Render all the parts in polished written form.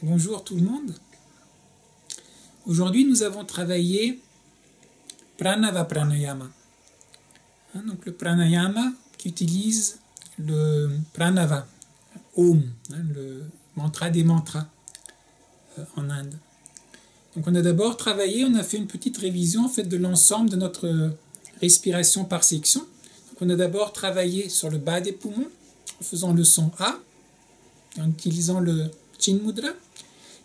Bonjour tout le monde. Aujourd'hui, nous avons travaillé Pranava Pranayama. Donc le pranayama qui utilise le pranava, Om, le mantra des mantras en Inde. Donc on a d'abord travaillé, on a fait une petite révision en fait de l'ensemble de notre respiration par section. Donc on a d'abord travaillé sur le bas des poumons en faisant le son A, en utilisant le Chin Mudra.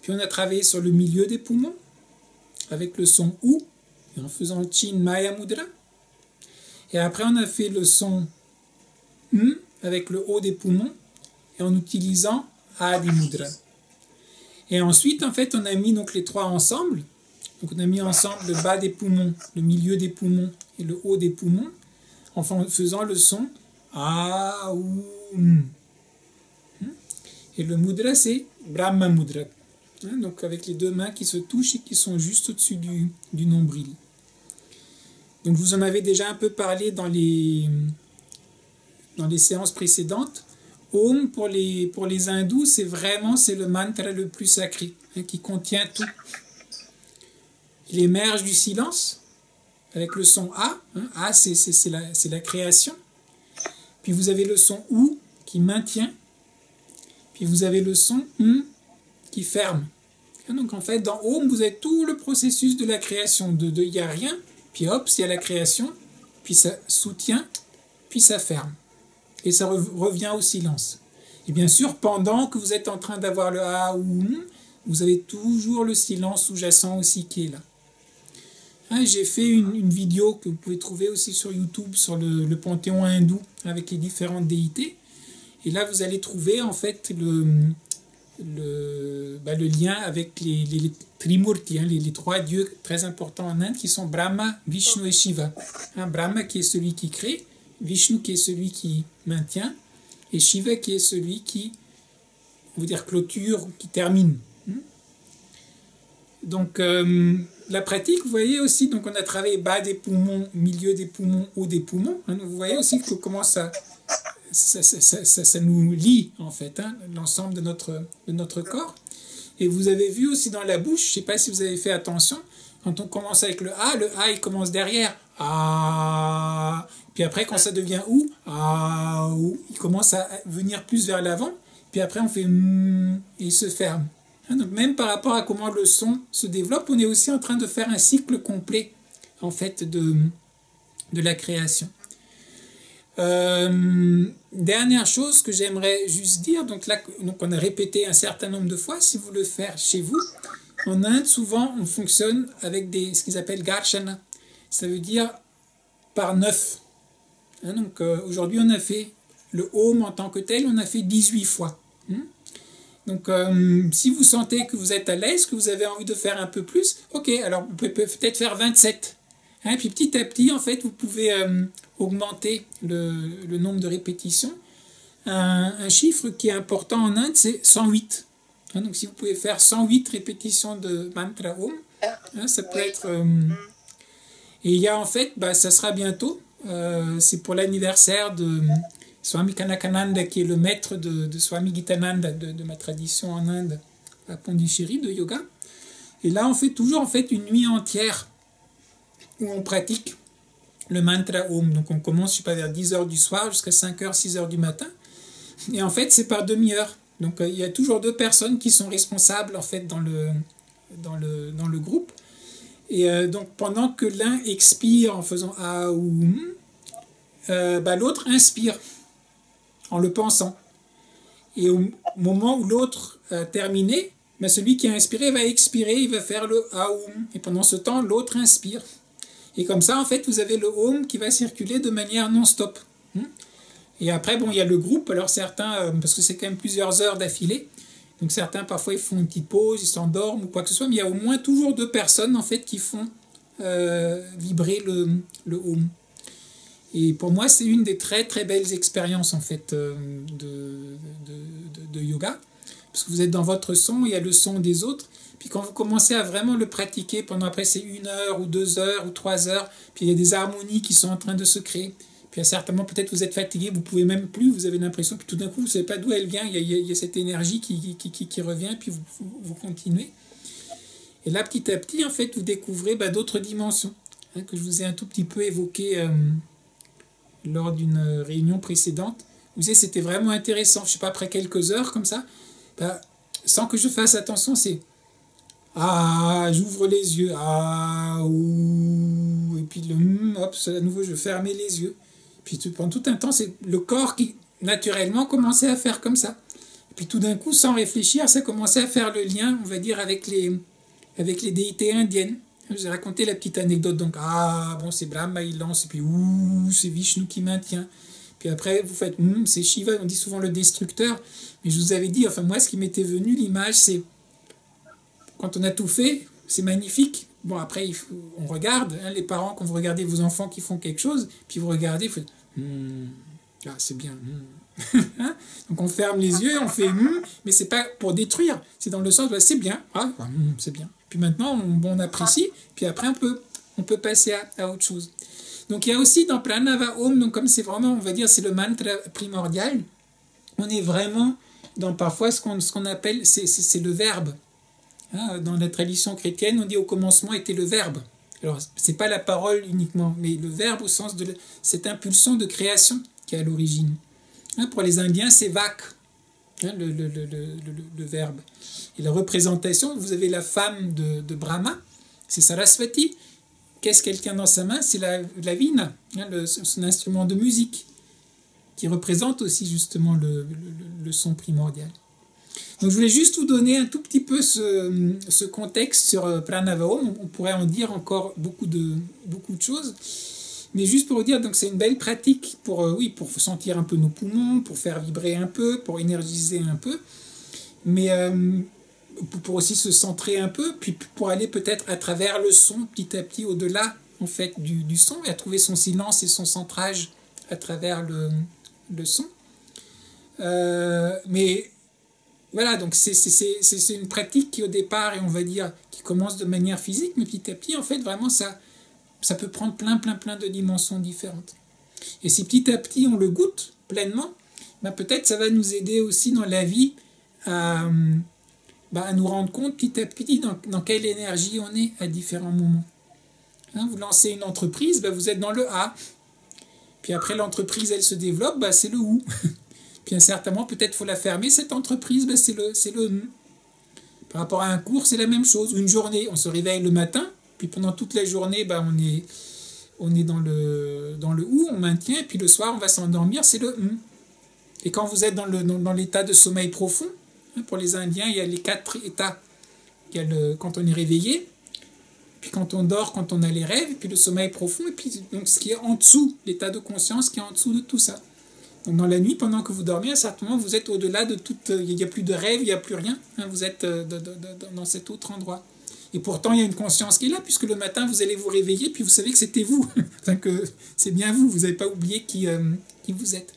Puis on a travaillé sur le milieu des poumons avec le son OU et en faisant le Chin Maya Mudra. Et après on a fait le son avec le haut des poumons et en utilisant Adi Mudra. Et ensuite, en fait, on a mis donc les trois ensemble. Donc on a mis ensemble le bas des poumons, le milieu des poumons et le haut des poumons en faisant le son Aum. Et le mudra, c'est Brahma Mudra. Donc avec les deux mains qui se touchent et qui sont juste au-dessus du nombril. Donc je vous en avais déjà un peu parlé dans les séances précédentes. Om pour les hindous, c'est le mantra le plus sacré, qui contient tout. Il émerge du silence avec le son A. A, c'est la création. Puis vous avez le son OU qui maintient. Puis vous avez le son qui ferme. Donc en fait, dans Om, vous avez tout le processus de la création. Il n'y a rien, puis hop, il y a la création, puis ça soutient, puis ça ferme. Et ça revient au silence. Et bien sûr, pendant que vous êtes en train d'avoir le A ou vous avez toujours le silence sous-jacent aussi qui est là. J'ai fait une vidéo que vous pouvez trouver aussi sur YouTube sur le panthéon hindou avec les différentes déités. Et là, vous allez trouver en fait le lien avec les Trimurti, les trois dieux très importants en Inde qui sont Brahma, Vishnu et Shiva. Brahma qui est celui qui crée, Vishnu qui est celui qui maintient, et Shiva qui est celui qui, on veut dire, clôture, qui termine. Donc, la pratique, vous voyez aussi, donc on a travaillé bas des poumons, milieu des poumons, haut des poumons. Vous voyez aussi comment ça nous lie, en fait, l'ensemble de notre corps. Et vous avez vu aussi dans la bouche, je ne sais pas si vous avez fait attention, quand on commence avec le A il commence derrière. Ah. Puis après, quand ça devient OU, il commence à venir plus vers l'avant. Puis après, on fait et il se ferme. Donc même par rapport à comment le son se développe, on est aussi en train de faire un cycle complet, en fait, de la création. Dernière chose que j'aimerais juste dire, donc on a répété un certain nombre de fois, si vous le faites chez vous, en Inde, souvent, on fonctionne avec ce qu'ils appellent Garshana. Ça veut dire par 9. Donc aujourd'hui, on a fait le Om en tant que tel, on a fait 18 fois. Donc si vous sentez que vous êtes à l'aise, que vous avez envie de faire un peu plus, ok, alors vous pouvez peut-être faire 27. Puis petit à petit, en fait, vous pouvez augmenter le nombre de répétitions. Un chiffre qui est important en Inde, c'est 108. Donc si vous pouvez faire 108 répétitions de mantra Om, ça peut être... Et il y a en fait, ça sera bientôt, c'est pour l'anniversaire de Swami Kanakananda, qui est le maître de Swami Gitananda, de ma tradition en Inde, à Pondichéry, de yoga. Et là, on fait toujours en fait une nuit entière où on pratique le mantra Om. Donc on commence, je sais pas, vers 10h du soir jusqu'à 5h, 6h du matin. Et en fait, c'est par demi-heure. Donc il y a toujours deux personnes qui sont responsables en fait dans le groupe. Et donc pendant que l'un expire en faisant Aum, l'autre inspire en le pensant. Et au moment où l'autre a terminé, celui qui a inspiré va expirer, il va faire le Aum. Et pendant ce temps, l'autre inspire. Et comme ça, en fait, vous avez le Om qui va circuler de manière non-stop. Et après, il y a le groupe. Alors certains, parce que c'est quand même plusieurs heures d'affilée, donc certains, parfois, ils font une petite pause, ils s'endorment ou quoi que ce soit, mais il y a au moins toujours deux personnes, en fait, qui font vibrer le Om. Et pour moi, c'est une des très, très belles expériences, en fait, de yoga. Parce que vous êtes dans votre son, il y a le son des autres. Puis quand vous commencez à vraiment le pratiquer, pendant après c'est 1 heure ou 2 heures ou 3 heures, puis il y a des harmonies qui sont en train de se créer. Puis à certains moments, peut-être vous êtes fatigué, vous pouvez même plus, vous avez l'impression, puis tout d'un coup, vous ne savez pas d'où elle vient, il y a cette énergie qui revient, puis vous continuez. Et là, petit à petit, en fait, vous découvrez d'autres dimensions, hein, que je vous ai un tout petit peu évoquées lors d'une réunion précédente. Vous savez, c'était vraiment intéressant. Je ne sais pas, après quelques heures comme ça, sans que je fasse attention, c'est ah, j'ouvre les yeux, ah, ouh, et puis hop, à nouveau, je fermais les yeux. Puis pendant tout un temps, c'est le corps qui, naturellement, commençait à faire comme ça. Et puis tout d'un coup, sans réfléchir, ça commençait à faire le lien, on va dire, avec les déités indiennes. Je vous ai raconté la petite anecdote. Donc, ah, bon, c'est Brahma, il lance, et puis, ouh, c'est Vishnu qui maintient. Puis après, vous faites, c'est Shiva, on dit souvent le destructeur. Mais je vous avais dit, enfin, moi, ce qui m'était venu, l'image, c'est, quand on a tout fait, c'est magnifique. Bon, après, on regarde, hein, les parents, quand vous regardez vos enfants qui font quelque chose, puis vous regardez, vous faites, ah, c'est bien. Hein, donc on ferme les yeux, on fait mais c'est pas pour détruire, c'est dans le sens, c'est bien, ah, c'est bien. Puis maintenant, on apprécie, puis après, on peut passer à autre chose. Donc il y a aussi dans Pranava Om, donc comme c'est vraiment, on va dire, c'est le mantra primordial, on est vraiment dans parfois ce qu'on appelle, c'est le verbe. Dans la tradition chrétienne, on dit au commencement était le verbe. Alors, c'est pas la parole uniquement, mais le verbe au sens de cette impulsion de création qui est à l'origine. Pour les Indiens, c'est Vak, le verbe. Et la représentation, vous avez la femme de Brahma, c'est Saraswati. Qu'est-ce qu'elle tient dans sa main? C'est la vina, son instrument de musique, qui représente aussi justement le son primordial. Donc je voulais juste vous donner un tout petit peu ce contexte sur Pranava Om. On pourrait en dire encore beaucoup de choses. Mais juste pour vous dire, donc c'est une belle pratique pour sentir un peu nos poumons, pour faire vibrer un peu, pour énergiser un peu. Mais pour aussi se centrer un peu, puis pour aller peut-être à travers le son, petit à petit, au-delà en fait, du son, et à trouver son silence et son centrage à travers le son. Mais voilà, donc c'est une pratique qui au départ, et on va dire, qui commence de manière physique, mais petit à petit, en fait, vraiment, ça peut prendre plein de dimensions différentes. Et si petit à petit, on le goûte pleinement, peut-être ça va nous aider aussi dans la vie à nous rendre compte petit à petit dans quelle énergie on est à différents moments. Vous lancez une entreprise, vous êtes dans le A. Puis après, l'entreprise, elle se développe, c'est le OU. Puis certainement, peut-être il faut la fermer, cette entreprise, c'est le Par rapport à un cours, c'est la même chose. Une journée, on se réveille le matin, puis pendant toute la journée, on est dans le OU, on maintient, et puis le soir, on va s'endormir, c'est le Et quand vous êtes dans l'état de sommeil profond, pour les Indiens, il y a les 4 états. Il y a quand on est réveillé, puis quand on dort, quand on a les rêves, et puis le sommeil profond, et puis donc ce qui est en dessous, l'état de conscience qui est en dessous de tout ça. Donc dans la nuit, pendant que vous dormez, à un certain moment, vous êtes au-delà de tout, il n'y a plus de rêve, il n'y a plus rien, vous êtes dans cet autre endroit. Et pourtant, il y a une conscience qui est là, puisque le matin, vous allez vous réveiller, puis vous savez que c'était vous, enfin que c'est bien vous, vous n'avez pas oublié qui vous êtes.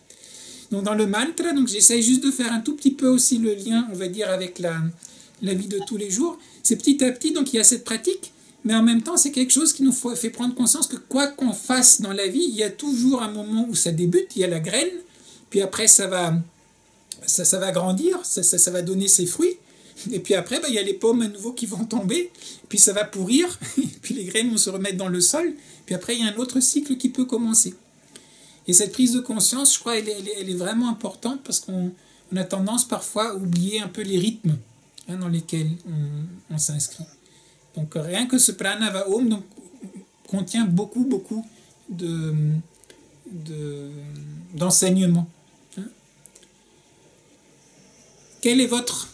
Donc dans le mantra, donc j'essaye juste de faire un tout petit peu aussi le lien, on va dire, avec la vie de tous les jours. C'est petit à petit, donc il y a cette pratique, mais en même temps, c'est quelque chose qui nous fait prendre conscience que quoi qu'on fasse dans la vie, il y a toujours un moment où ça débute, il y a la graine, puis après ça va grandir, ça va donner ses fruits, et puis après il y a les pommes à nouveau qui vont tomber, puis ça va pourrir, et puis les graines vont se remettre dans le sol, puis après il y a un autre cycle qui peut commencer. Et cette prise de conscience, je crois, elle est vraiment importante, parce qu'on a tendance parfois à oublier un peu les rythmes dans lesquels on s'inscrit. Donc rien que ce Pranava Om donc, contient beaucoup d'enseignements. Quelle est votre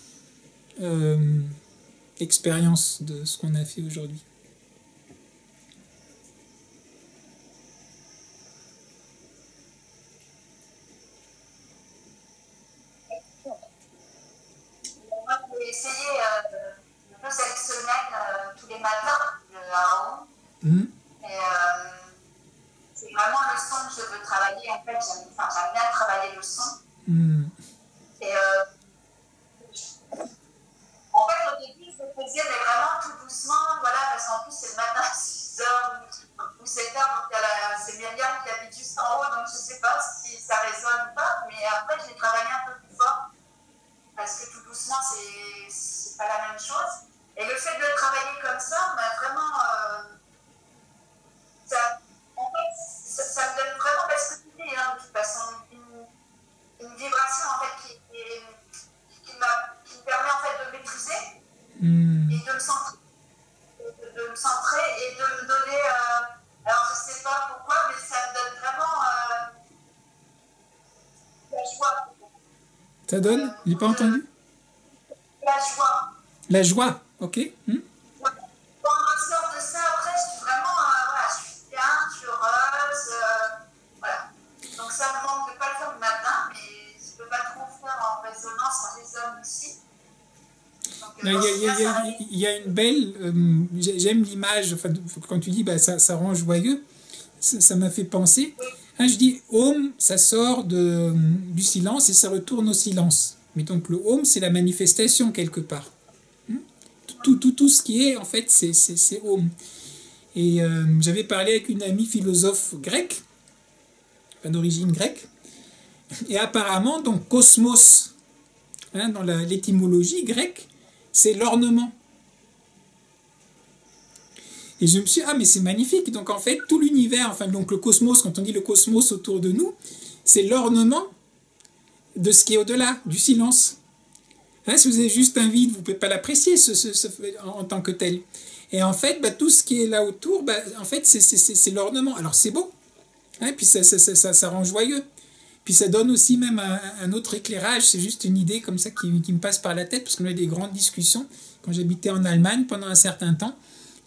expérience de ce qu'on a fait aujourd'hui? Moi, j'ai essayé cette semaine tous les matins le AO. Et c'est vraiment le son que je veux travailler. En fait, j'aime bien travailler le son. Et en fait, au début, je me faisais mais vraiment tout doucement, voilà, parce qu'en plus, c'est le matin à 6h ou 7h, donc c'est Myriam qui habite juste en haut, donc je doucement, c'est pas la même chose. Et le fait de travailler comme ça, bah, vraiment, en fait, ça me donne vraiment la stabilité, hein, de toute façon, une vibration en fait qui me permet en fait de maîtriser et de me centrer, et de me donner. Alors je sais pas pourquoi, mais ça me donne vraiment la joie. Ça donne? J'ai pas entendu. La joie. La joie, ok. Quand on ressort de ça, après, je suis vraiment, voilà, je suis bien, je suis heureuse, voilà. Donc ça me manque de pas le faire le matin, mais je peux pas trop faire en résonance, ça résonne aussi. Il y a une belle, j'aime l'image, enfin, quand tu dis bah, ça rend joyeux, ça m'a fait penser. Hein, je dis Om, ça sort du silence et ça retourne au silence. Mais donc le Om, c'est la manifestation quelque part. Tout ce qui est, en fait, c'est Om. Et j'avais parlé avec une amie philosophe grecque, d'origine grecque, et apparemment, donc cosmos, hein, dans l'étymologie grecque, c'est l'ornement. Et je me suis dit, ah mais c'est magnifique. Donc en fait, tout l'univers, enfin donc le cosmos, quand on dit le cosmos autour de nous, c'est l'ornement de ce qui est au-delà, du silence. Hein, si vous avez juste un vide, vous ne pouvez pas l'apprécier en tant que tel. Et en fait, bah, tout ce qui est là autour, bah, en fait, c'est l'ornement. Alors c'est beau, hein, puis ça rend joyeux. Puis ça donne aussi même un autre éclairage, c'est juste une idée comme ça qui me passe par la tête, parce qu'on a eu des grandes discussions quand j'habitais en Allemagne pendant un certain temps.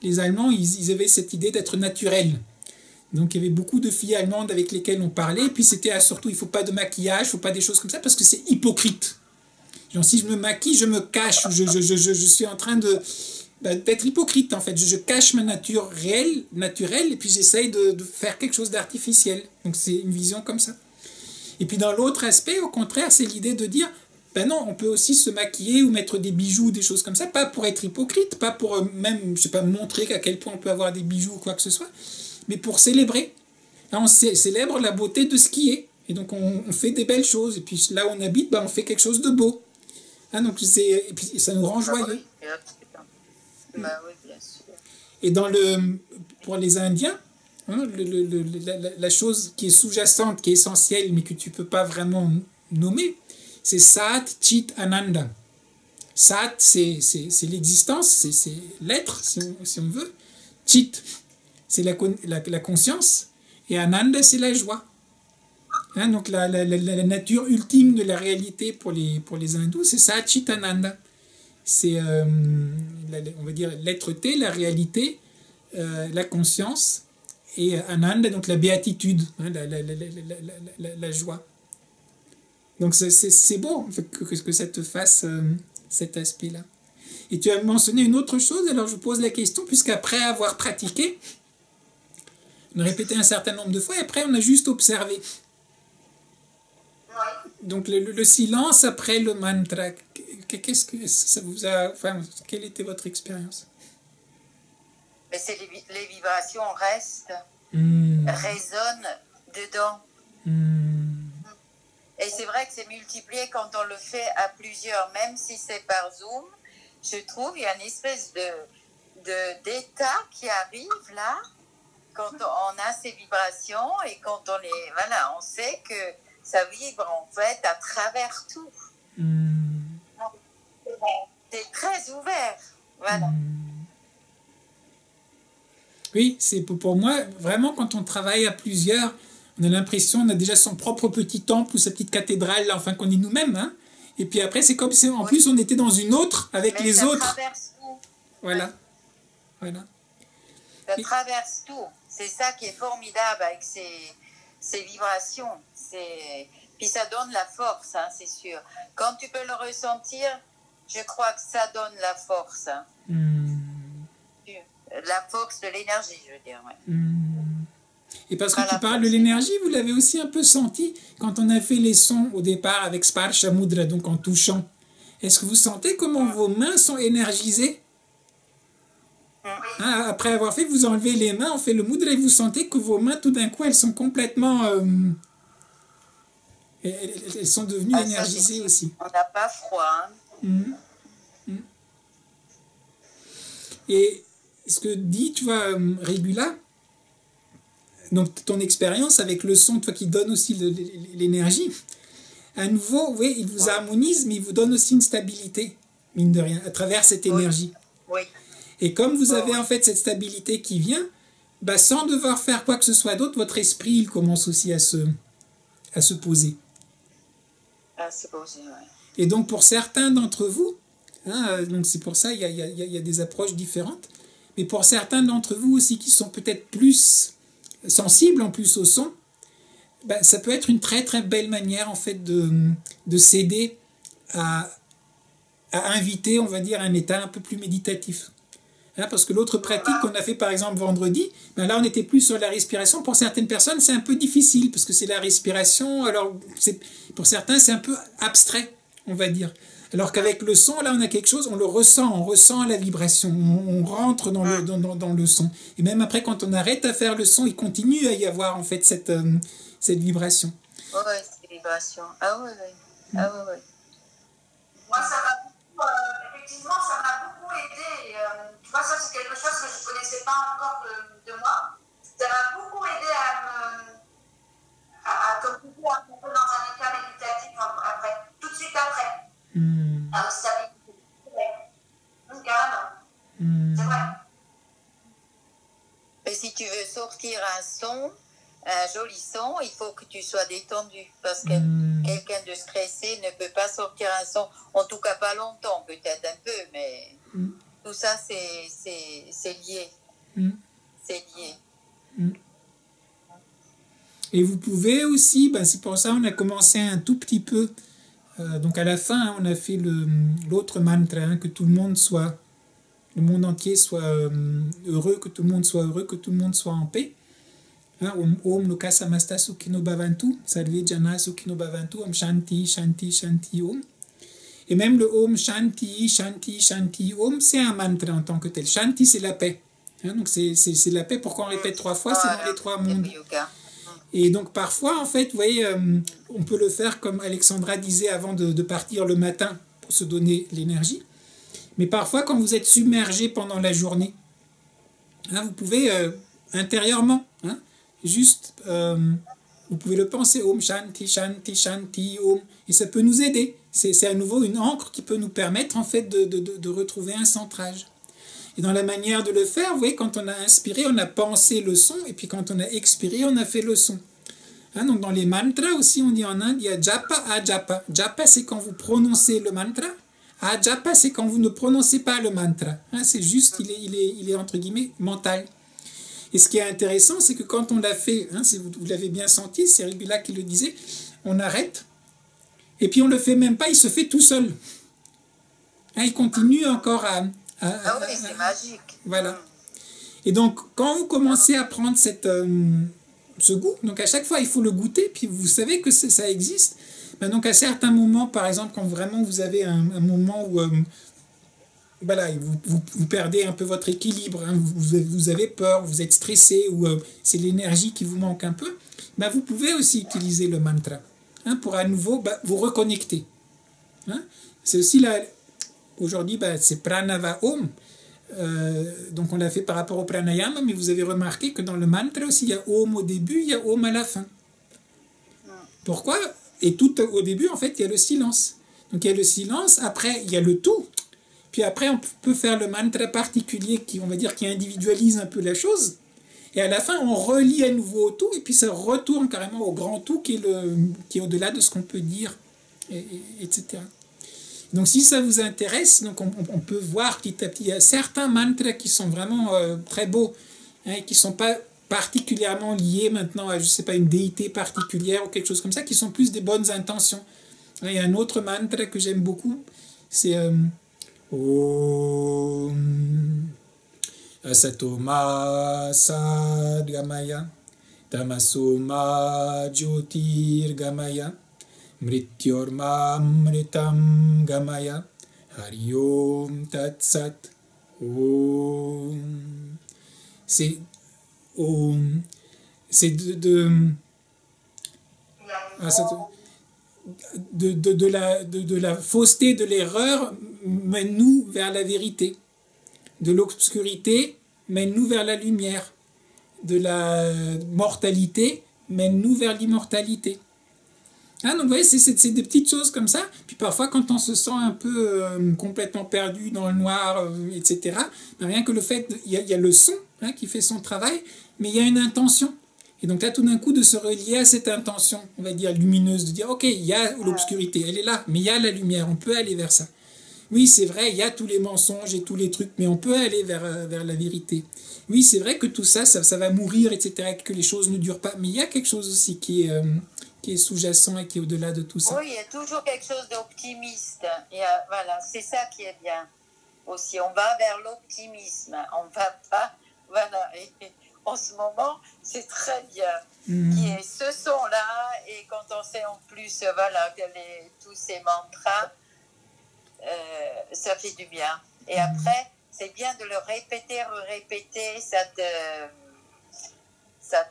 Les Allemands, ils avaient cette idée d'être naturels. Donc il y avait beaucoup de filles allemandes avec lesquelles on parlait, et puis c'était surtout, il ne faut pas de maquillage, il ne faut pas des choses comme ça, parce que c'est hypocrite. Genre si je me maquille, je me cache, je suis en train d'être hypocrite en fait. Je cache ma nature réelle, naturelle, et puis j'essaye de faire quelque chose d'artificiel. Donc c'est une vision comme ça. Et puis dans l'autre aspect, au contraire, c'est l'idée de dire, ben non, on peut aussi se maquiller ou mettre des bijoux, des choses comme ça, pas pour être hypocrite, pas pour même, je sais pas, montrer à quel point on peut avoir des bijoux ou quoi que ce soit, mais pour célébrer. Là, on célèbre la beauté de ce qui est. Et donc on fait des belles choses. Et puis là où on habite, ben, on fait quelque chose de beau. Hein, donc et puis ça nous rend joyeux. Bah oui, bien sûr. Et pour les Indiens, hein, la chose qui est sous-jacente, qui est essentielle, mais que tu ne peux pas vraiment nommer, c'est Sat, Chit, Ananda. Sat, c'est l'existence, c'est l'être, si on veut. Chit, c'est la conscience. Et Ananda, c'est la joie. Hein, donc la nature ultime de la réalité pour les hindous, c'est Sat, Chit, Ananda. C'est, on va dire, l'être-té, la réalité, la conscience, et Ananda, donc la béatitude, hein, la joie. Donc c'est beau que ça te fasse cet aspect-là. Et tu as mentionné une autre chose, alors je pose la question, puisqu'après avoir pratiqué, on a répété un certain nombre de fois, et après on a juste observé. Donc le silence après le mantra, qu'est-ce que ça vous a... Enfin, quelle était votre expérience? Mais les vibrations restent, résonnent dedans. Et c'est vrai que c'est multiplié quand on le fait à plusieurs, même si c'est par Zoom. Je trouve qu'il y a une espèce d'état qui arrive là, quand on a ces vibrations et quand on les... Voilà, on sait que ça vibre en fait à travers tout. C'est très ouvert. Voilà. Oui, c'est pour moi, vraiment, quand on travaille à plusieurs, on a l'impression qu'on a déjà son propre petit temple ou sa petite cathédrale, là, enfin qu'on est nous-mêmes. Hein. Et puis après, c'est comme si en plus on était dans une autre avec les autres. Ça traverse tout. Voilà. Voilà. Ça traverse tout. C'est ça qui est formidable avec ces vibrations. Puis ça donne la force, hein, c'est sûr. Quand tu peux le ressentir, je crois que ça donne la force. Hein. La force de l'énergie, je veux dire. Ouais. Et parce que tu parles de l'énergie, vous l'avez aussi un peu senti quand on a fait les sons au départ avec Sparsha Mudra, donc en touchant. Est-ce que vous sentez comment vos mains sont énergisées? Hein, après avoir fait, vous enlevez les mains, on fait le Mudra et vous sentez que vos mains, tout d'un coup, elles sont complètement... elles sont devenues énergisées aussi. On n'a pas froid. Hein. Mhm. Mhm. Et ce que dit, tu vois, Régula, donc ton expérience avec le son, toi qui donne aussi l'énergie, à nouveau, oui, il vous harmonise, mais il vous donne aussi une stabilité, mine de rien, à travers cette Oui, énergie. oui, Et comme vous oui, avez oui. en fait cette stabilité qui vient, bah, sans devoir faire quoi que ce soit d'autre, votre esprit il commence aussi à se poser. Ah, c'est posé, ouais. Et donc pour certains d'entre vous, hein, donc c'est pour ça il y a des approches différentes, mais pour certains d'entre vous aussi qui sont peut-être plus sensibles en plus au son, ben, ça peut être une très très belle manière en fait de s'aider à, à inviter, on va dire, un état un peu plus méditatif. Hein, parce que l'autre pratique qu'on a fait par exemple vendredi, ben là on était plus sur la respiration. Pour certaines personnes c'est un peu difficile parce que c'est la respiration, alors pour certains c'est un peu abstrait, on va dire. Alors qu'avec le son, là on a quelque chose, on ressent la vibration, on rentre dans le son. Et même après quand on arrête à faire le son, il continue à y avoir en fait cette vibration. Oui, c'est vibration. Ah oui, oui. Ah oui, oui. Moi, ça m'a beaucoup, effectivement, ça m'a beaucoup aidé. Tu vois, ça, c'est quelque chose que je ne connaissais pas encore de moi. Ça m'a beaucoup aidé comme tu dis, à rentrer dans un état méditatif après, tout de suite après. À stabilité. Carrément. C'est vrai. Mais si tu veux sortir un son, un joli son, il faut que tu sois détendu. Parce que quelqu'un de stressé ne peut pas sortir un son, en tout cas pas longtemps, peut-être un peu, mais tout ça, c'est lié. C'est lié. Et vous pouvez aussi, ben c'est pour ça on a commencé un tout petit peu, donc à la fin hein, on a fait l'autre mantra, hein, que tout le monde soit, le monde entier soit heureux, que tout le monde soit heureux, que tout le monde soit en paix. Hein, Om Loka Samasta Sukhino Bhavantu, Sarve Jana Sukhino Bhavantu, Om Shanti, Shanti, Shanti, Om. Et même le Om Shanti, Shanti, Shanti, Om, c'est un mantra en tant que tel. Shanti, c'est la paix. Hein, donc c'est la paix. Pourquoi on répète 3 fois? C'est dans les 3 mondes. Et donc parfois, en fait, vous voyez, on peut le faire comme Alexandra disait avant de partir le matin pour se donner l'énergie. Mais parfois, quand vous êtes submergé pendant la journée, hein, vous pouvez intérieurement, hein, juste, vous pouvez le penser, Om Shanti, Shanti, Shanti, Om, et ça peut nous aider. C'est à nouveau une encre qui peut nous permettre en fait de retrouver un centrage. Et dans la manière de le faire, vous voyez, quand on a inspiré, on a pensé le son, et puis quand on a expiré, on a fait le son. Hein, donc dans les mantras aussi, on dit en Inde, il y a japa, ajapa. Japa, c'est quand vous prononcez le mantra. Ajapa, c'est quand vous ne prononcez pas le mantra. Hein, c'est juste, il est entre guillemets mental. Et ce qui est intéressant, c'est que quand on l'a fait, hein, si vous l'avez bien senti, c'est Régula qui le disait, on arrête, et puis on ne le fait même pas, il se fait tout seul. Hein, il continue encore à ah oui, c'est magique. Voilà. Et donc, quand vous commencez à prendre ce goût, donc à chaque fois, il faut le goûter, puis vous savez que ça existe. Ben donc, à certains moments, par exemple, quand vraiment vous avez un moment où voilà, vous perdez un peu votre équilibre, hein, vous avez peur, vous êtes stressé, ou c'est l'énergie qui vous manque un peu, ben vous pouvez aussi utiliser le mantra, hein, pour à nouveau vous reconnecter. Hein. C'est aussi là. Aujourd'hui, c'est Pranava Om. Donc on l'a fait par rapport au pranayama, mais vous avez remarqué que dans le mantra aussi, il y a Om au début, il y a Om à la fin. Pourquoi? Et tout au début, en fait, il y a le silence. Donc il y a le silence, après il y a le tout, puis après on peut faire le mantra particulier qui, on va dire, qui individualise un peu la chose, et à la fin on relie à nouveau au tout, et puis ça retourne carrément au grand tout qui est au-delà de ce qu'on peut dire, etc. Donc si ça vous intéresse, donc on peut voir petit à petit, il y a certains mantras qui sont vraiment très beaux, hein, qui ne sont pas particulièrement liés maintenant à, je sais pas, une déité particulière ou quelque chose comme ça, qui sont plus des bonnes intentions. Il y a un autre mantra que j'aime beaucoup, c'est Om Asatoma Sadgamaya Tamasoma Jyotirgamaya Mrityormamritam Gamaya Hariom Tatsat Om. C'est Om. C'est de la fausseté, de l'erreur, mène-nous vers la vérité. De l'obscurité, mène-nous vers la lumière. De la mortalité, mène-nous vers l'immortalité. Ah, donc vous voyez, c'est des petites choses comme ça. Puis parfois, quand on se sent un peu complètement perdu dans le noir, etc., ben rien que le fait, il y a le son qui fait son travail, mais il y a une intention. Et donc là, tout d'un coup, de se relier à cette intention, on va dire lumineuse, de dire, ok, il y a l'obscurité, elle est là, mais il y a la lumière, on peut aller vers ça. Oui, c'est vrai, il y a tous les mensonges et tous les trucs, mais on peut aller vers la vérité. Oui, c'est vrai que tout ça, ça va mourir, etc., que les choses ne durent pas, mais il y a quelque chose aussi qui est sous-jacent et qui est au-delà de tout ça. Oui, il y a toujours quelque chose d'optimiste. Voilà, c'est ça qui est bien aussi. On va vers l'optimisme. On va pas... Voilà. Et en ce moment, c'est très bien. Qui est ce son-là. Et quand on sait en plus, voilà, que tous ces mantras, ça fait du bien. Et après, c'est bien de le répéter, répéter. Ça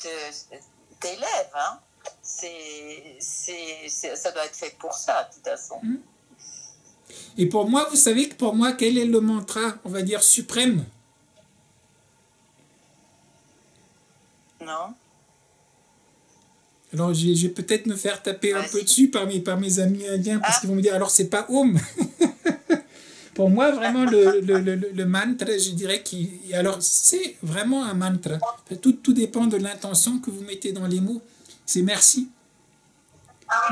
t'élève, hein. Ça doit être fait pour ça, de toute façon. Et pour moi, vous savez que pour moi, quel est le mantra, on va dire, suprême? Non. Alors, je vais peut-être me faire taper un peu dessus par mes amis indiens, parce qu'ils vont me dire, alors c'est pas Om. Pour moi, vraiment, le mantra, je dirais alors, c'est vraiment un mantra. Tout dépend de l'intention que vous mettez dans les mots. C'est merci.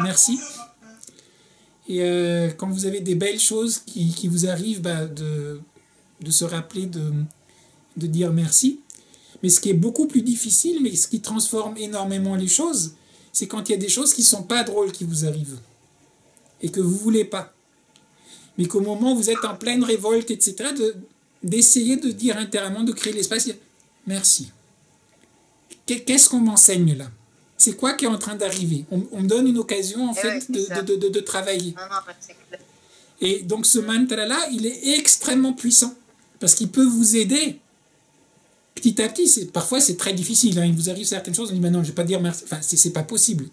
Merci. Et quand vous avez des belles choses qui vous arrivent, de se rappeler de dire merci. Mais ce qui est beaucoup plus difficile, mais ce qui transforme énormément les choses, c'est quand il y a des choses qui ne sont pas drôles qui vous arrivent. Et que vous ne voulez pas. Mais qu'au moment où vous êtes en pleine révolte, etc., d'essayer de dire intérieurement, de créer l'espace, merci. Qu'est-ce qu'on m'enseigne là? C'est quoi qui est en train d'arriver? On me donne une occasion, en fait, de travailler. Et donc, ce mantra-là, il est extrêmement puissant. Parce qu'il peut vous aider petit à petit. Parfois, c'est très difficile. Il vous arrive certaines choses, on dit, mais non, je ne vais pas dire merci. Enfin, c'est pas possible.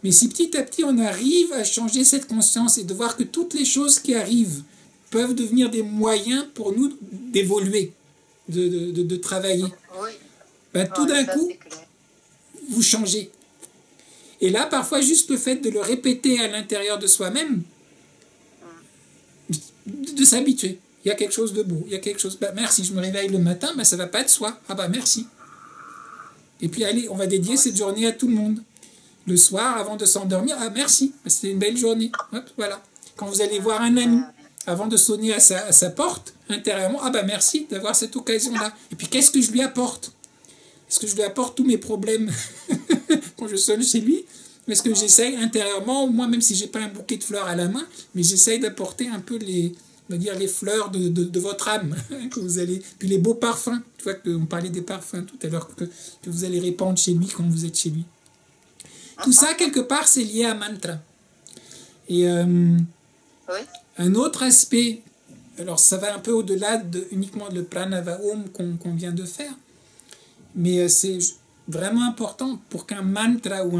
Mais si petit à petit, on arrive à changer cette conscience et de voir que toutes les choses qui arrivent peuvent devenir des moyens pour nous d'évoluer, de travailler, tout d'un coup, vous changez. Et là, parfois, juste le fait de le répéter à l'intérieur de soi-même, de s'habituer. Il y a quelque chose de beau, il y a quelque chose... merci, je me réveille le matin, ça ne va pas de soi. Merci. Et puis, allez, on va dédier cette journée à tout le monde. Le soir, avant de s'endormir, merci, c'était une belle journée. Hop, voilà. Quand vous allez voir un ami, avant de sonner à sa porte, intérieurement, merci d'avoir cette occasion-là. Et puis, qu'est-ce que je lui apporte? Est-ce que je lui apporte tous mes problèmes quand je sonne chez lui? Est-ce que j'essaye intérieurement, moi, même si je n'ai pas un bouquet de fleurs à la main, mais j'essaye d'apporter un peu les fleurs de votre âme que vous allez... Puis les beaux parfums. Tu vois qu'on parlait des parfums tout à l'heure que vous allez répandre chez lui quand vous êtes chez lui. Tout ça, quelque part, c'est lié à mantra. Et un autre aspect, alors ça va un peu au-delà uniquement de pranava om qu'on vient de faire, mais c'est vraiment important pour qu'un mantra ou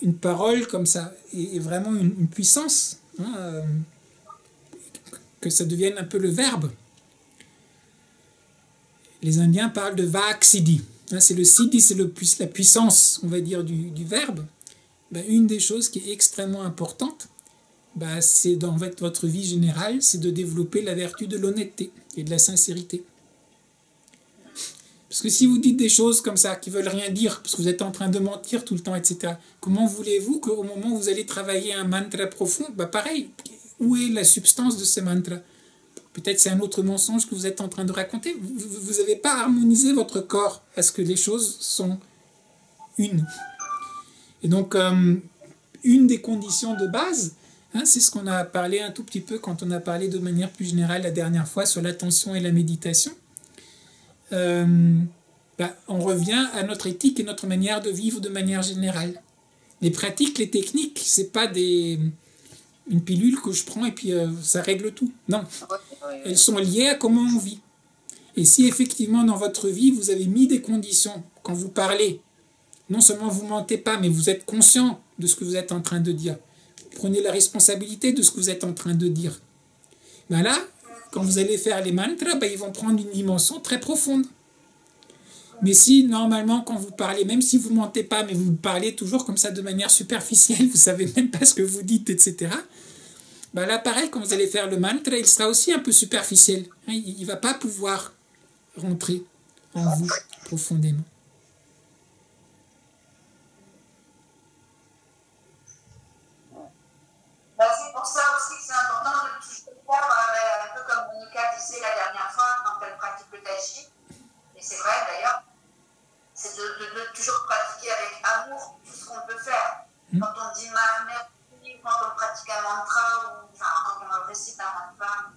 une parole comme ça ait vraiment une puissance, que ça devienne un peu le verbe. Les Indiens parlent de Vak Siddhi. C'est le siddhi, c'est la puissance, on va dire, du verbe. Une des choses qui est extrêmement importante, c'est dans votre vie générale, c'est de développer la vertu de l'honnêteté et de la sincérité. Parce que si vous dites des choses comme ça, qui veulent rien dire, parce que vous êtes en train de mentir tout le temps, etc., comment voulez-vous qu'au moment où vous allez travailler un mantra profond, pareil, où est la substance de ce mantra? Peut-être c'est un autre mensonge que vous êtes en train de raconter. Vous n'avez pas harmonisé votre corps à ce que les choses sont une. Et donc, une des conditions de base, c'est ce qu'on a parlé un tout petit peu quand on a parlé de manière plus générale la dernière fois sur l'attention et la méditation. On revient à notre éthique et notre manière de vivre de manière générale. Les pratiques, les techniques, c'est pas une pilule que je prends et puis ça règle tout. Non. Elles sont liées à comment on vit. Et si effectivement dans votre vie, vous avez mis des conditions, quand vous parlez, non seulement vous ne mentez pas, mais vous êtes conscient de ce que vous êtes en train de dire. Prenez la responsabilité de ce que vous êtes en train de dire. Ben là, quand vous allez faire les mantras, ben ils vont prendre une dimension très profonde. Mais si, normalement, quand vous parlez, même si vous ne mentez pas, mais vous parlez toujours comme ça de manière superficielle, vous ne savez même pas ce que vous dites, etc., ben là, pareil, quand vous allez faire le mantra, il sera aussi un peu superficiel. Il ne va pas pouvoir rentrer en vous profondément. C'est pour ça aussi que c'est important de toujours faire, un peu comme Monica disait la dernière fois quand elle pratique le tai chi, et c'est vrai d'ailleurs, c'est de toujours pratiquer avec amour tout ce qu'on peut faire. Quand on dit merci, quand on pratique un mantra, ou quand on récite un mantra,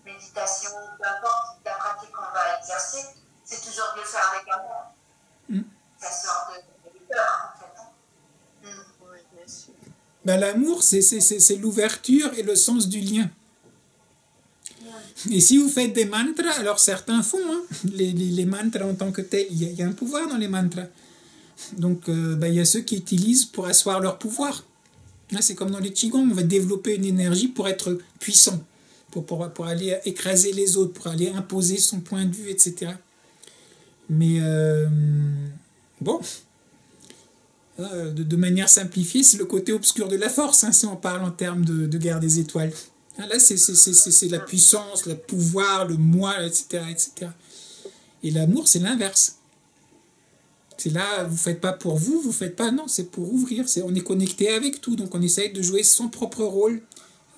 méditation, peu importe la pratique qu'on va exercer, c'est toujours de le faire avec amour. Ça sort de cœur, en fait. Oui, bien sûr. Ben, l'amour, c'est l'ouverture et le sens du lien. Et si vous faites des mantras, alors certains font, les mantras en tant que tels, il y a un pouvoir dans les mantras. Donc, il y a ceux qui utilisent pour asseoir leur pouvoir. C'est comme dans les Qigong, on va développer une énergie pour être puissant, pour aller écraser les autres, pour aller imposer son point de vue, etc. Mais, de manière simplifiée, c'est le côté obscur de la force, si on parle en termes de guerre des étoiles. Là, c'est la puissance, le pouvoir, le moi, etc., etc. Et l'amour, c'est l'inverse. C'est là, vous ne faites pas pour vous, vous faites pas, non, c'est pour ouvrir. On est connecté avec tout, donc on essaye de jouer son propre rôle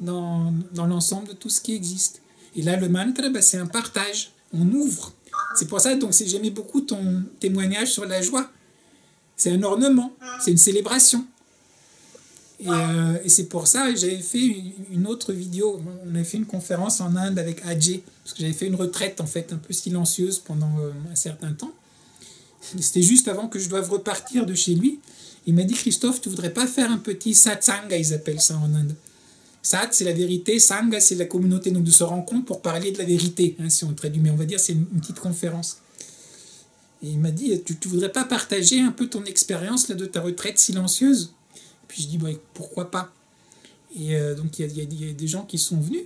dans l'ensemble de tout ce qui existe. Et là, le mantra, c'est un partage, on ouvre. C'est pour ça, donc j'aimais beaucoup ton témoignage sur la joie. C'est un ornement, c'est une célébration. Et c'est pour ça que j'avais fait une autre vidéo. On avait fait une conférence en Inde avec Ajay, parce que j'avais fait une retraite en fait un peu silencieuse pendant un certain temps. C'était juste avant que je doive repartir de chez lui. Il m'a dit, Christophe, tu voudrais pas faire un petit satsanga, ils appellent ça en Inde. Sat, c'est la vérité, Sangha, c'est la communauté, donc de se rencontre pour parler de la vérité, si on traduit, mais on va dire c'est une petite conférence. Et il m'a dit, tu voudrais pas partager un peu ton expérience là, de ta retraite silencieuse? Puis je dis, pourquoi pas? Et donc il y a des gens qui sont venus.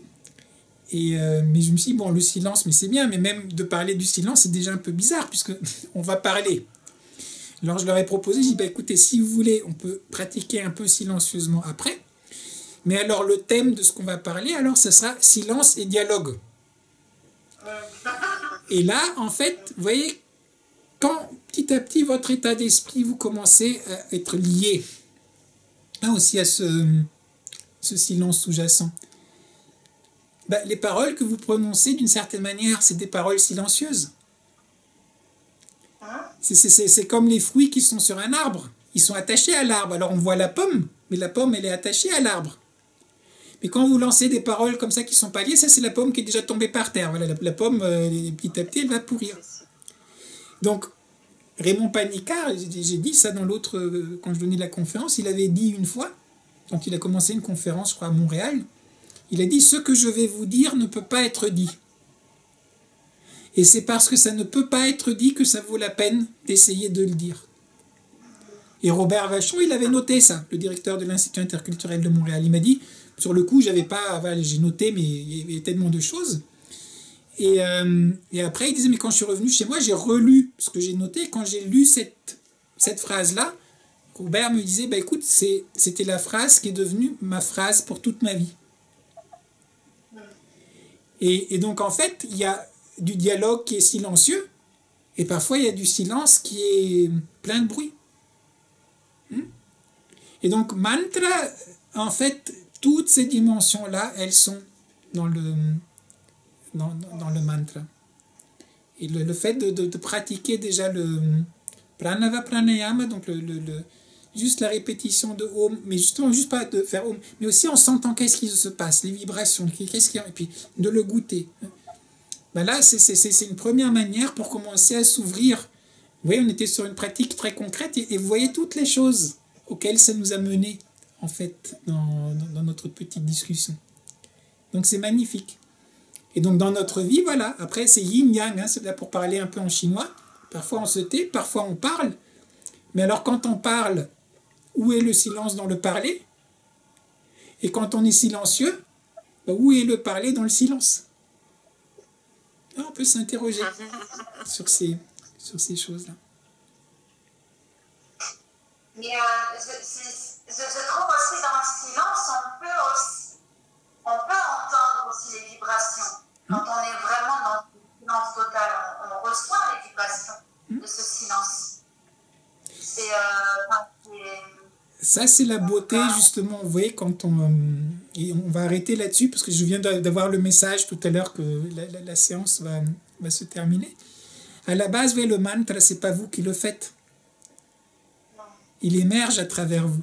Mais je me suis dit, le silence, mais c'est bien, mais même de parler du silence, c'est déjà un peu bizarre, puisque on va parler. Alors je leur ai proposé, je dis, écoutez, si vous voulez, on peut pratiquer un peu silencieusement après. Mais alors le thème de ce qu'on va parler, alors ce sera silence et dialogue. Et là, en fait, vous voyez, quand petit à petit votre état d'esprit, vous commencez à être lié aussi à ce silence sous-jacent, les paroles que vous prononcez d'une certaine manière, c'est des paroles silencieuses. C'est comme les fruits qui sont sur un arbre. Ils sont attachés à l'arbre. Alors on voit la pomme, mais la pomme elle est attachée à l'arbre. Mais quand vous lancez des paroles comme ça qui sont pas liées, ça c'est la pomme qui est déjà tombée par terre. Voilà, la pomme, petit à petit, elle va pourrir. Donc, Raymond Panicard, j'ai dit ça dans l'autre, quand je donnais la conférence, il avait dit une fois, quand il a commencé une conférence, je crois, à Montréal, il a dit « Ce que je vais vous dire ne peut pas être dit. Et c'est parce que ça ne peut pas être dit que ça vaut la peine d'essayer de le dire. » Et Robert Vachon, il avait noté ça, le directeur de l'Institut interculturel de Montréal. Il m'a dit, sur le coup, j'avais pas, j'ai noté, mais il y avait tellement de choses. Et après, il disait, mais quand je suis revenu chez moi, j'ai relu ce que j'ai noté. Quand j'ai lu cette phrase-là, Robert me disait, écoute, c'était la phrase qui est devenue ma phrase pour toute ma vie. Et donc, en fait, il y a du dialogue qui est silencieux, et parfois, il y a du silence qui est plein de bruit. Et donc, mantra, en fait, toutes ces dimensions-là, elles sont dans le mantra. Et le fait de pratiquer déjà le pranava pranayama, donc juste la répétition de Om, mais justement, juste pas de faire Om, mais aussi en sentant qu'est-ce qui se passe, les vibrations, et puis de le goûter. Là, c'est une première manière pour commencer à s'ouvrir. Vous voyez, on était sur une pratique très concrète, et vous voyez toutes les choses auxquelles ça nous a mené, en fait, dans notre petite discussion. Donc, c'est magnifique. Et donc, dans notre vie, voilà, après, c'est yin-yang, c'est là pour parler un peu en chinois. Parfois, on se tait, parfois, on parle. Mais alors, quand on parle, où est le silence dans le parler? Et quand on est silencieux, bah, où est le parler dans le silence? Là, on peut s'interroger sur ces choses-là. Mais je trouve aussi dans le silence, on peut entendre aussi les vibrations. Quand on est vraiment dans le silence total, on reçoit les vibrations de ce silence. Ça, c'est la beauté, justement. Vous voyez, quand et on va arrêter là-dessus, parce que je viens d'avoir le message tout à l'heure que la séance va se terminer. À la base, vous voyez, le mantra, c'est pas vous qui le faites. Il émerge à travers vous.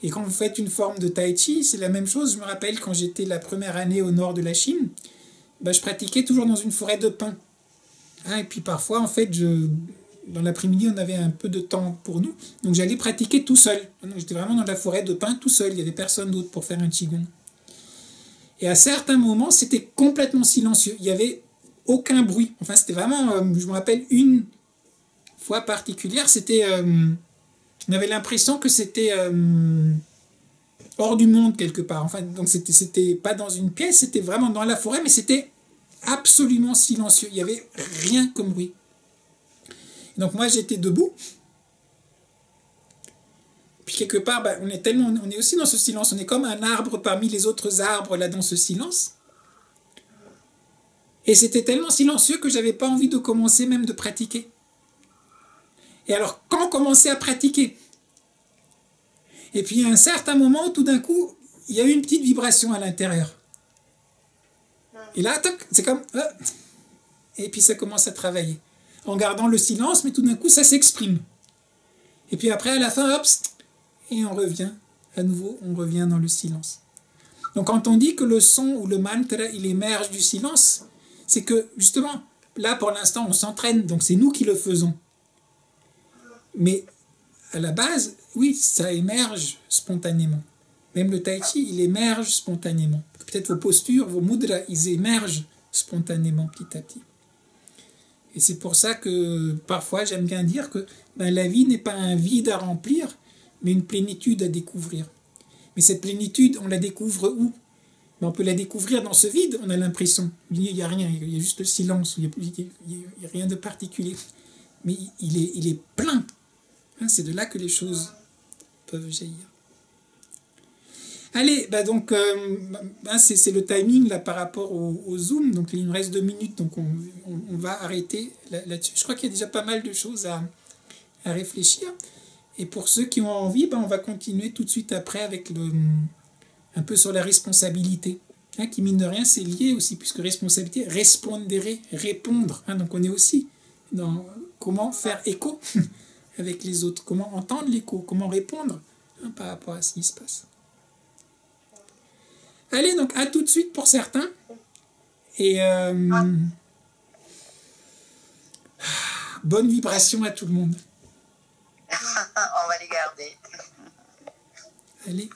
Et quand vous faites une forme de tai chi, c'est la même chose. Je me rappelle quand j'étais la première année au nord de la Chine, ben, je pratiquais toujours dans une forêt de pins. Hein, et puis parfois, en fait, dans l'après-midi, on avait un peu de temps pour nous. Donc j'allais pratiquer tout seul. Donc, j'étais vraiment dans la forêt de pins tout seul. Il n'y avait personne d'autre pour faire un qigong. Et à certains moments, c'était complètement silencieux. Il n'y avait aucun bruit. Enfin, c'était vraiment... je me rappelle une fois particulière, c'était... on avait l'impression que c'était hors du monde quelque part. Enfin, donc c'était pas dans une pièce, c'était vraiment dans la forêt, mais c'était absolument silencieux. Il n'y avait rien comme bruit. Donc moi j'étais debout. Puis quelque part, bah, on est aussi dans ce silence. On est comme un arbre parmi les autres arbres là dans ce silence. Et c'était tellement silencieux que j'avais pas envie de commencer même de pratiquer. Et alors, quand on commençait à pratiquer, et puis à un certain moment, tout d'un coup, il y a eu une petite vibration à l'intérieur. Et là, c'est comme... et puis ça commence à travailler. En gardant le silence, mais tout d'un coup, ça s'exprime. Et puis après, à la fin, hop, et on revient. À nouveau, on revient dans le silence. Donc quand on dit que le son ou le mantra, il émerge du silence, c'est que, justement, là, pour l'instant, on s'entraîne, donc c'est nous qui le faisons. Mais à la base, oui, ça émerge spontanément. Même le tai chi, il émerge spontanément. Peut-être vos postures, vos mudras, ils émergent spontanément petit à petit. Et c'est pour ça que parfois j'aime bien dire que la vie n'est pas un vide à remplir, mais une plénitude à découvrir. Mais cette plénitude, on la découvre où? On peut la découvrir dans ce vide, on a l'impression. Il n'y a rien, il y a juste le silence, il n'y a rien de particulier. Mais il est plein. C'est de là que les choses peuvent jaillir. Allez, donc c'est le timing là par rapport au Zoom. Donc il nous reste 2 minutes, donc on va arrêter là-dessus. Je crois qu'il y a déjà pas mal de choses à réfléchir. Et pour ceux qui ont envie, on va continuer tout de suite après avec un peu sur la responsabilité. Qui mine de rien, c'est lié aussi, puisque responsabilité, respondere, répondre. Donc on est aussi dans comment faire écho avec les autres, comment entendre l'écho, comment répondre par rapport à ce qui se passe. Allez, donc à tout de suite pour certains. Et bonne vibration à tout le monde. On va les garder. Allez.